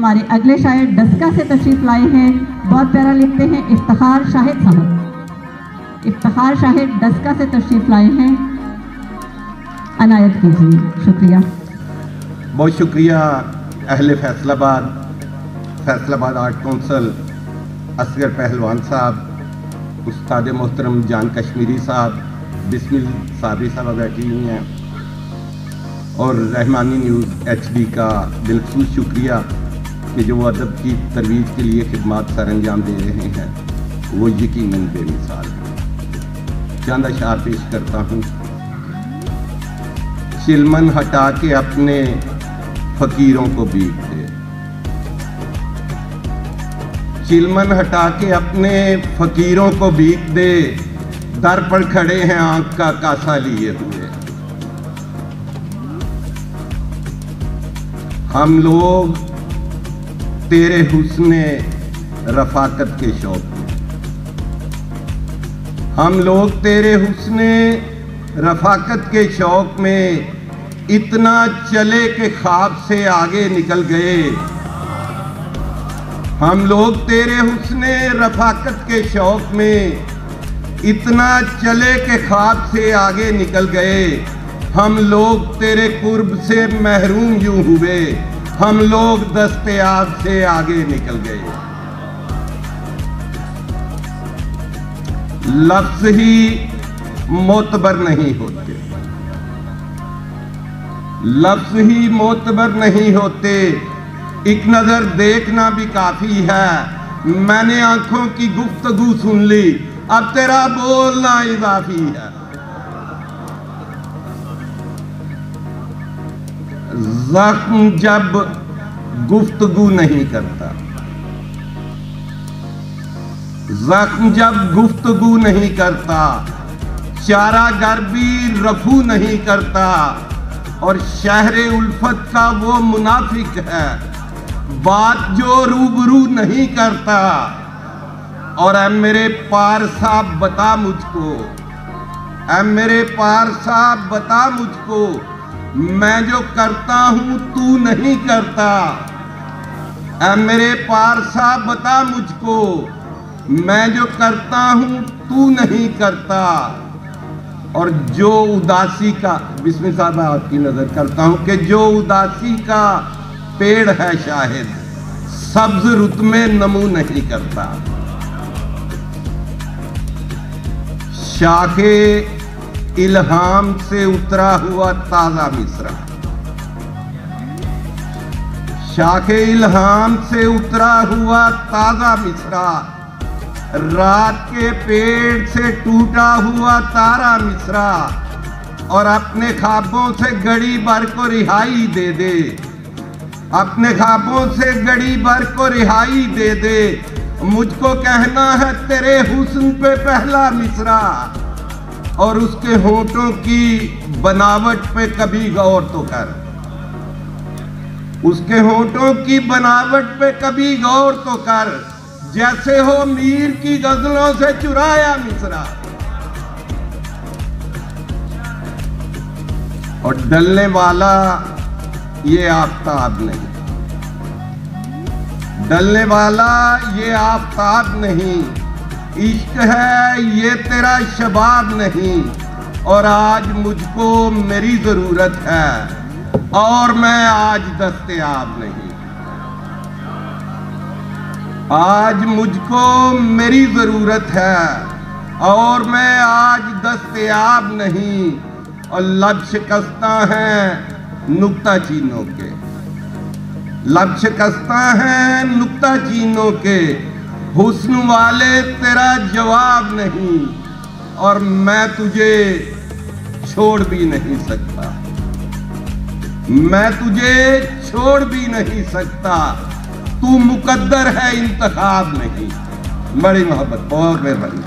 हमारे अगले शायर डस्का से तशरीफ लाए हैं, बहुत प्यारा लिखते हैं इफ्तिखार शाहिद साहब। इफ्तिखार शाहिद डस्का से तशरीफ लाए हैं, अनायत कीजिए। शुक्रिया, बहुत शुक्रिया अहले फैसलाबाद, फैसलाबाद आर्ट काउंसिल, असगर पहलवान साहब, उस्ताद मोहतरम जान कश्मीरी साहब, बिस्मिल साबरी साहब बैठी हुई हैं, और रहमानी न्यूज़ HD का दिलखसूस शुक्रिया कि जो अदब की तरवीज के लिए खिदमात सर अंजाम दे रहे हैं, वो यकीनन बेमिसाल है। चंद अशार पेश करता हूँ। चिलमन हटा के अपने फकीरों को बीट दे, चिलमन हटा के अपने फकीरों को बीट दे, दर पर खड़े हैं आंख का कासा लिए हुए। हम लोग तेरे हुस्ने रफाकत के शौक में, हम लोग तेरे हुस्ने रफाकत के शौक में इतना चले के ख्वाब से आगे निकल गए। हम लोग तेरे हुस्ने रफाकत के शौक में इतना चले के ख्वाब से आगे निकल गए। हम लोग तेरे कुर्ब से महरूम यूं हुए, हम लोग दस्तयाब से आगे निकल गए। लफ्ज ही मोतबर नहीं होते, लफ्ज ही मोतबर नहीं होते, एक नजर देखना भी काफी है। मैंने आंखों की गुफ्तगू सुन ली, अब तेरा बोलना इजाफी है। जख्म जब गुफ्तगू नहीं करता, जख्म जब गुफ्तगू नहीं करता, चारागर भी रफू नहीं करता, और शहरे उल्फत का वो मुनाफिक है, बात जो रूबरू नहीं करता। और ऐ मेरे पार साहब बता मुझको, ऐ मेरे पार साहब बता मुझको, मैं जो करता हूं तू नहीं करता। ऐ मेरे पार साहब बता मुझको, मैं जो करता हूं तू नहीं करता। और जो उदासी का, बिस्मिल्लाह साहब मैं आपकी नजर करता हूं कि जो उदासी का पेड़ है शाहिद, सब्ज रुत में नमू नहीं करता। शाखे इल्हाम से उतरा हुआ ताजा मिसरा, शाखे इल्हाम से उतरा हुआ ताजा मिसरा, रात के पेड़ से टूटा हुआ तारा मिसरा, और अपने ख्वाबों से गड़ी भर को रिहाई दे दे, अपने ख्वाबों से गड़ी भर को रिहाई दे दे। मुझको कहना है तेरे हुस्न पे पहला मिसरा, और उसके होंठों की बनावट पे कभी गौर तो कर, उसके होंठों की बनावट पे कभी गौर तो कर, जैसे हो मीर की गजलों से चुराया मिसरा। और डलने वाला ये आफताब नहीं, डलने वाला ये आफताब नहीं, इश्क है ये तेरा शबाब नहीं। और आज मुझको मेरी जरूरत है, और मैं आज दस्तयाब नहीं। आज मुझको मेरी जरूरत है, और मैं आज दस्तयाब नहीं। और लब शिकस्ता हैं नुक्ता चीनों के, लब शिकस्ता हैं नुक्ता चीनों के, हुस्न वाले तेरा जवाब नहीं। और मैं तुझे छोड़ भी नहीं सकता, मैं तुझे छोड़ भी नहीं सकता, तू मुकद्दर है इंतखाब नहीं। बड़ी मोहब्बत, बहुत मेहरबानी।